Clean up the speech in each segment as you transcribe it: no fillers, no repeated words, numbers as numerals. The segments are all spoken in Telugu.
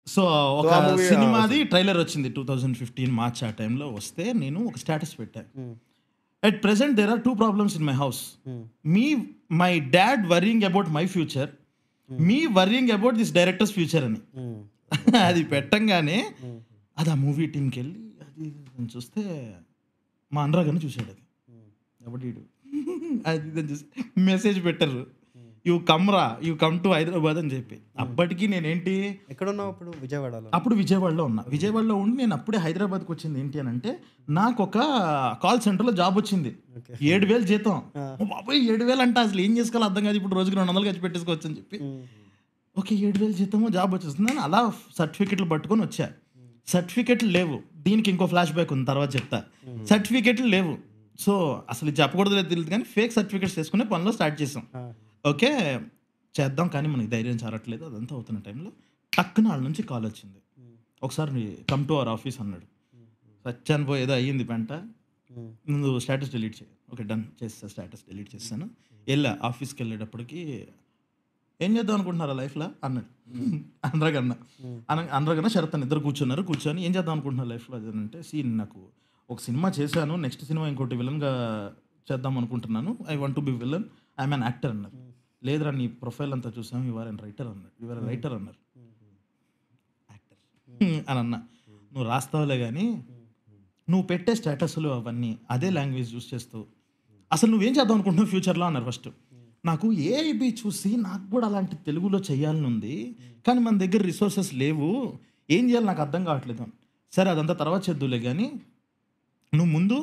సో ఒక సినిమాది ట్రైలర్ వచ్చింది 2015 మార్చ్ ఆ టైంలో వస్తే నేను ఒక స్టేటస్ పెట్టాను. At present, there are two problems in my house. My dad worrying about my future, me worrying about this director's future అని. అది పెట్టంగానే అది ఆ మూవీ టీంకి వెళ్ళి అది నేను చూస్తే మా అనురాగ్ చూశాడు. అది ఎవడు అది చూసి మెసేజ్ పెట్టారు, యూ కమ్ టు హైదరాబాద్ అని చెప్పి. అప్పటికి నేనేంటి ఎక్కడున్నావు అప్పుడు? విజయవాడలో. అప్పుడు విజయవాడలో ఉన్నా. విజయవాడలో ఉండి నేను అప్పుడే హైదరాబాద్కి వచ్చింది. ఏంటి అని అంటే నాకు ఒక కాల్ సెంటర్లో జాబ్ వచ్చింది, 7,000 జీతం. బాబాయ్ 7,000 అంటే అసలు ఏం చేసుకోవాలో అర్థం కాదు. ఇప్పుడు రోజుకి 200 ఖర్చు పెట్టేసుకోవచ్చు అని చెప్పి ఓకే 7,000 జీతము జాబ్ వచ్చేస్తుంది. అలా సర్టిఫికెట్లు పట్టుకొని వచ్చా. సర్టిఫికెట్లు లేవు. దీనికి ఇంకో ఫ్లాష్ బ్యాక్ ఉంది, తర్వాత చెప్తా. సర్టిఫికెట్లు లేవు. సో అసలు చెప్పకూడదు లేదు తెలియదు కానీ ఫేక్ సర్టిఫికెట్స్ తీసుకునే పనిలో స్టార్ట్ చేసాం. ఓకే చేద్దాం కానీ మనకి ధైర్యం చారట్లేదు. అదంతా అవుతున్న టైంలో టక్కున వాళ్ళ నుంచి కాల్ వచ్చింది, ఒకసారి కమ్ టు అవర్ ఆఫీస్ అన్నాడు. సచ్చాను పోయి ఏదో అయ్యింది పెంట, ముందు స్టేటస్ డిలీట్ చేయాలి. ఓకే డన్ చేస్తా, స్టేటస్ డిలీట్ చేస్తాను. వెళ్ళా ఆఫీస్కి వెళ్ళేటప్పటికి ఏం చేద్దాం అనుకుంటున్నారా లైఫ్లో అన్నాడు. అనురాగన్న శరత్ అని ఇద్దరు కూర్చొని ఏం చేద్దాం అనుకుంటున్నారు లైఫ్లో అది అంటే, నాకు ఒక సినిమా చేశాను, నెక్స్ట్ సినిమా ఇంకోటి విలన్గా చేద్దాం అనుకుంటున్నాను, I want to be villain, I'm an actor అన్నారు. లేదురా నీ ప్రొఫైల్ అంతా చూసాం, యువర్ అండ్ రైటర్ అన్నారు. యువర్ రైటర్ అన్నారు. యాక్టర్ అని అన్నా. నువ్వు రాస్తావులే కానీ నువ్వు పెట్టే స్టేటస్లు అవన్నీ అదే లాంగ్వేజ్ యూజ్ చేస్తూ అసలు నువ్వేం చేద్దాం అనుకుంటున్నావు ఫ్యూచర్లో అన్నారు. ఫస్ట్ నాకు ఏఐబి చూసి నాకు కూడా అలాంటి తెలుగులో చేయాలని ఉంది కానీ మన దగ్గర రిసోర్సెస్ లేవు, ఏం చేయాలి నాకు అర్థం కావట్లేదు. సరే అదంతా తర్వాత చేద్దులే కానీ నువ్వు ముందు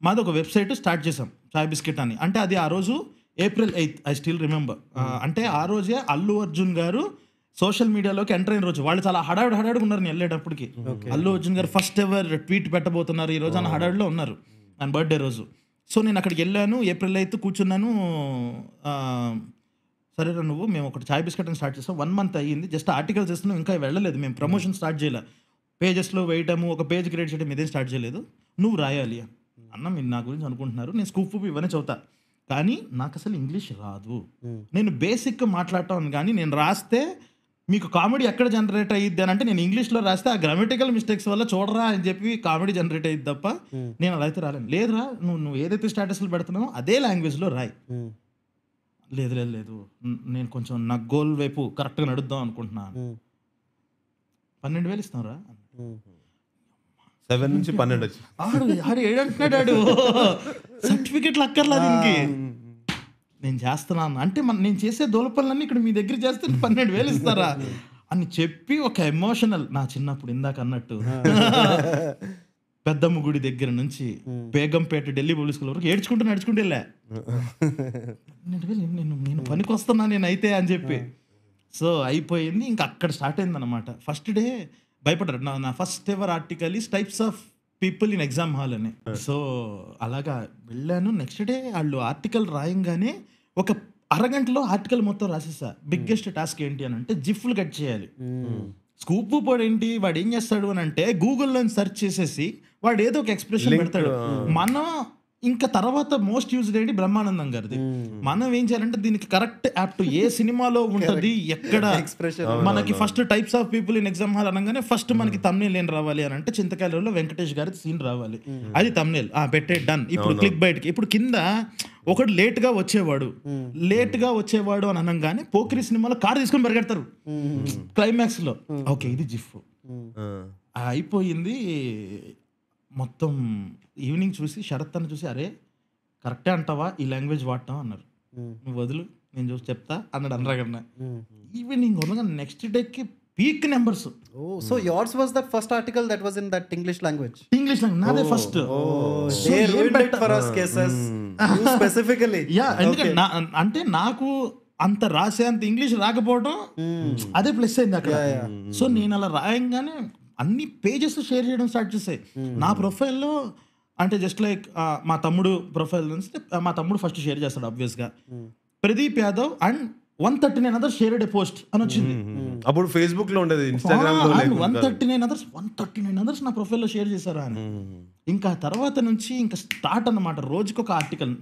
మాది ఒక వెబ్సైట్ స్టార్ట్ చేసాం, చాయ్ బిస్కెట్ అని. అంటే అది ఆ రోజు April 8th I still remember. అంటే ఆ రోజే అల్లు అర్జున్ గారు సోషల్ మీడియాలోకి ఎంటర్ అయిన రోజు. వాళ్ళు చాలా హడావిడిగా ఉన్నారు. నేను వెళ్ళేటప్పటికి అల్లు అర్జున్ గారు ఫస్ట్ ఎవర్ ట్వీట్ పెట్టబోతున్నారు ఈ రోజు అన్న హడావిడిలో ఉన్నారు, ఆయన బర్త్డే రోజు. సో నేను అక్కడికి వెళ్ళాను, April 8th కూర్చున్నాను. సరేరా నువ్వు, మేము ఒకటి చాయ్ బిస్కెట్ అని స్టార్ట్ చేస్తాం, 1 month అయ్యింది, జస్ట్ ఆర్టికల్స్ చేస్తున్నాం, ఇంకా వెళ్ళలేదు, మేము ప్రమోషన్ స్టార్ట్ చేయలే, పేజెస్లో వేయటము, ఒక పేజ్ క్రియేట్ చేయడం ఇదేం స్టార్ట్ చేయలేదు, నువ్వు రాయాలి అన్న. మీరు నా గురించి అనుకుంటున్నారు, నేను స్కూప్ ఇవన్నీ చదువుతా కానీ నాకు అసలు ఇంగ్లీష్ రాదు. నేను బేసిక్గా మాట్లాడటం కానీ నేను రాస్తే మీకు కామెడీ ఎక్కడ జనరేట్ అయ్యిద్ది అని అంటే నేను ఇంగ్లీష్లో రాస్తే ఆ గ్రామటికల్ మిస్టేక్స్ వల్ల చూడరా అని చెప్పి కామెడీ జనరేట్ అయ్యిద్ది తప్ప నేను అలా అయితే రాలేను. లేదురా నువ్వు ఏదైతే స్టేటస్లు పెడుతున్నావో అదే లాంగ్వేజ్లో రాయి. లేదు నేను కొంచెం నా గోల్ వైపు కరెక్ట్గా నడుద్దాం అనుకుంటున్నాను. 12,000 ఇస్తాంరా. 7 నుంచి 12 వచ్చి ఆడు ఏడంటున్నాడు, సర్టిఫికెట్లు అక్కర్లా దీనికి, నేను చేస్తున్నాను అంటే నేను చేసే దోలపనులన్నీ ఇక్కడ మీ దగ్గర చేస్తే 12,000 ఇస్తారా అని చెప్పి ఒక ఎమోషనల్, నా చిన్నప్పుడు ఇందాక అన్నట్టు పెద్దమ్మ గుడి దగ్గర నుంచి బేగంపేట ఢిల్లీ పబ్లిక్ స్కూల్ వరకు నడుచుకుంటూ వెళ్ళా. నేను పనికి వస్తున్నా నేనైతే అని చెప్పి. సో అయిపోయింది, ఇంకా అక్కడ స్టార్ట్ అయింది అనమాట. ఫస్ట్ డే భయపడ్డారు. నా first ever article is types of people in exam hall అని. సో అలాగా వెళ్ళాను. నెక్స్ట్ డే వాళ్ళు ఆర్టికల్ రాయంగానే ఒక అరగంటలో ఆర్టికల్ మొత్తం రాసేసా. బిగ్గెస్ట్ టాస్క్ ఏంటి అని అంటే జిఫ్లు కట్ చేయాలి. స్కూప్ పోడు ఏంటి, వాడు ఏం చేస్తాడు అని అంటే గూగుల్లో సెర్చ్ చేసేసి వాడు ఏదో ఒక ఎక్స్ప్రెషన్ పెడతాడు. మనం ఇంకా తర్వాత మోస్ట్ యూజ్డ్ ఏంటి బ్రహ్మానందం గారిది. మనం ఏం చేయాలంటే దీనికి కరెక్ట్ యాప్ట్ ఏ సినిమాలో ఉంటుంది, ఎక్కడ మనకి first types of people in exam hall అనగానే ఫస్ట్ మనకి తమ్నేల్ ఏం రావాలి అని అంటే చింతకాయలలో వెంకటేష్ గారి సీన్ రావాలి, అది తమ్నేల్ పెట్టే డన్. ఇప్పుడు క్లిక్ బయటకి ఇప్పుడు కింద ఒకడు లేట్గా వచ్చేవాడు అని అనగానే పోకిరి సినిమాలో కారు తీసుకొని పరిగెడతారు క్లైమాక్స్ లో. ఓకే ఇది జిఫ్ అయిపోయింది. మొత్తం ఈవినింగ్ చూసి శరత్ అని చూసి అరే కరెక్టే అంటావా ఈ లాంగ్వేజ్ వాడటం అన్నారు. నువ్వు వదులు నేను చూసి చెప్తా అన్నాడు అనురాగన్న. ఈవినింగ్ వదలగా నెక్స్ట్ డేకి peak numbers. So yours was that first article that was in that English language? నాదే first. They ruined it for us cases. You specifically. ఎందుకంటే అంటే నాకు అంత రాసేంత ఇంగ్లీష్ రాకపోవడం అదే ప్లస్ అయింది అక్కడ. సో నేను అలా రాయంగానే అన్ని పేజెస్ షేర్ చేయడం స్టార్ట్ చేసాయి నా ప్రొఫైల్లో. అంటే జస్ట్ లైక్ మా తమ్ముడు ప్రొఫైల్ నుంచి మా తమ్ముడు ఫస్ట్ షేర్ చేస్తాడు ఆబ్వియస్గా, Pradeep Yadav and 139 others shared A post అని వచ్చింది. అప్పుడు ఫేస్బుక్ లో ఉండేది, ఇన్స్టాగ్రామ్ లో 139 others నా ప్రొఫైల్లో షేర్ చేశారా అని. ఇంకా తర్వాత నుంచి ఇంకా స్టార్ట్ అన్నమాట. రోజుకి ఒక ఆర్టికల్.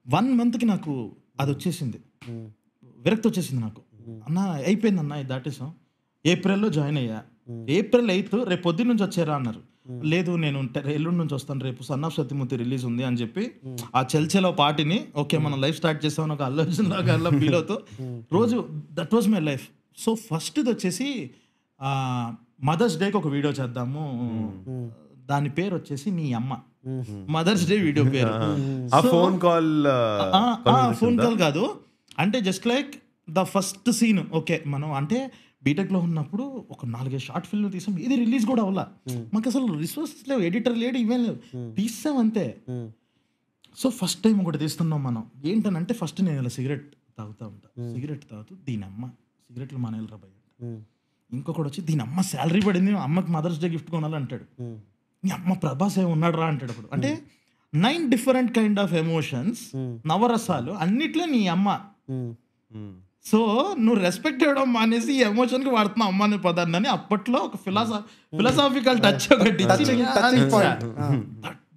1 monthకి నాకు అది వచ్చేసింది, విరక్తి వచ్చేసింది నాకు. అన్న అయిపోయింది అన్న ఇది దాటేసాం. ఏప్రిల్లో జాయిన్ అయ్యా, April 8th రేపు పొద్దున్న నుంచి వచ్చారా అన్నారు. లేదు నేను ఎల్లుండి నుంచి వస్తాను, రేపు సన్ ఆఫ్ సత్యమూర్తి రిలీజ్ ఉంది అని చెప్పి ఆ చెల్చెలో పార్టీని ఓకే మనం లైఫ్ స్టార్ట్ చేస్తామని ఒక అల్లు అర్జున్ లాగా అలా ఫీల్ అవుతూ రోజు that was my life. So ఫస్ట్ది వచ్చేసి మదర్స్ డేకి ఒక వీడియో చేద్దాము, దాని పేరు వచ్చేసి నీ అమ్మ. మదర్స్ డే వీడియో పేరు. ఫోన్ కాల్ కాదు, అంటే just like the first scene. Okay మనం అంటే బీటెక్లో ఉన్నప్పుడు ఒక 4-5 షార్ట్ ఫిల్మ్ తీసాం, ఇది రిలీజ్ కూడా అవ్వాల, మాకు అసలు రిసోర్సెస్ లేవు, ఎడిటర్ లేడు, ఇవేం లేవు, తీసాం అంతే. సో ఫస్ట్ టైం ఒకటి తీస్తున్నాం మనం. ఏంటనంటే ఫస్ట్ నేను ఇలా సిగరెట్ తాగుతూ ఉంటా, సిగరెట్ తాగుతూ దీని అమ్మ సిగరెట్లు మానేయాలి రాబాయ్ అంట. ఇంకొకటి వచ్చి దీని అమ్మ శాలరీ పడింది, అమ్మకి మదర్స్ డే గిఫ్ట్ కొనాలి అంటాడు. నీ అమ్మ ప్రభాస్ ఏమి ఉన్నాడు రా అంటాడు. అప్పుడు అంటే 9 డిఫరెంట్ కైండ్ ఆఫ్ ఎమోషన్స్, నవరసాలు అన్నిట్లో నీ అమ్మ. సో నువ్వు రెస్పెక్ట్ ఇవ్వడం మానేసి ఈ ఎమోషన్కి వాడుతున్నావు అమ్మ అనే పదాన్ని అని అప్పట్లో ఒక ఫిలాసాఫికల్ టచ్ ఒకటి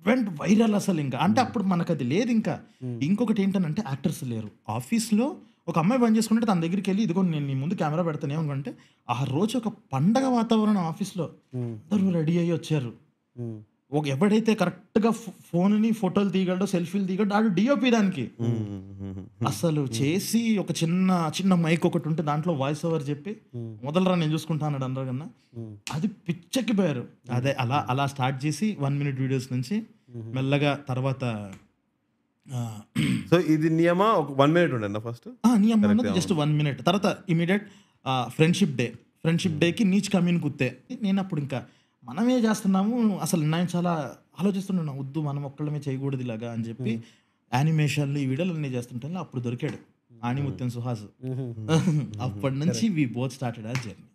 వెంట్ వైరల్ అసలు. ఇంకా అంటే అప్పుడు మనకు అది లేదు. ఇంకా ఇంకొకటి ఏంటంటే యాక్టర్స్ లేరు ఆఫీస్లో. ఒక అమ్మాయి పని చేసుకుంటే తన దగ్గరికి వెళ్ళి ఇదిగో నేను నీ ముందు కెమెరా పెడతాను ఏమంటే ఆ రోజు ఒక పండగ వాతావరణం ఆఫీస్లో, అందరూ రెడీ అయ్యి వచ్చారు. ఒక ఎవడైతే కరెక్ట్గా ఫోన్ని ఫోటోలు తీయగలడో సెల్ఫీలు తీయగలడో ఆడు డిఓపి దానికి అసలు చేసి ఒక చిన్న మైక్ ఒకటి ఉంటే దాంట్లో వాయిస్ ఓవర్ చెప్పి మొదలరా నేను చూసుకుంటా అన్నాడు అందరు కన్నా. అది పిచ్చెక్కిపోయారు. అదే అలా స్టార్ట్ చేసి 1 minute వీడియోస్ నుంచి మెల్లగా తర్వాత సో ఇది నియమ ఒక 1 minute ఉండే ఫస్ట్ నియమ అన్నది జస్ట్ 1 minute. తర్వాత ఇమీడియట్ ఫ్రెండ్షిప్ డేకి నీచ్ కమ్యూన్ కుత్తే. నేను అప్పుడు ఇంకా మనమే చేస్తున్నాము అసలు నేను చాలా ఆలోచిస్తున్నాను, వద్దు మనం ఒక్కళ్ళమే చేయకూడదు ఇలాగా అని చెప్పి యానిమేషన్లు ఈ వీడియోలు అన్నీ చేస్తుంటాను. అప్పుడు దొరికాడు ఆణిముత్యం సుహాస్. అప్పటి నుంచి వి బోత్ స్టార్టెడ్ ఆ జర్నీ.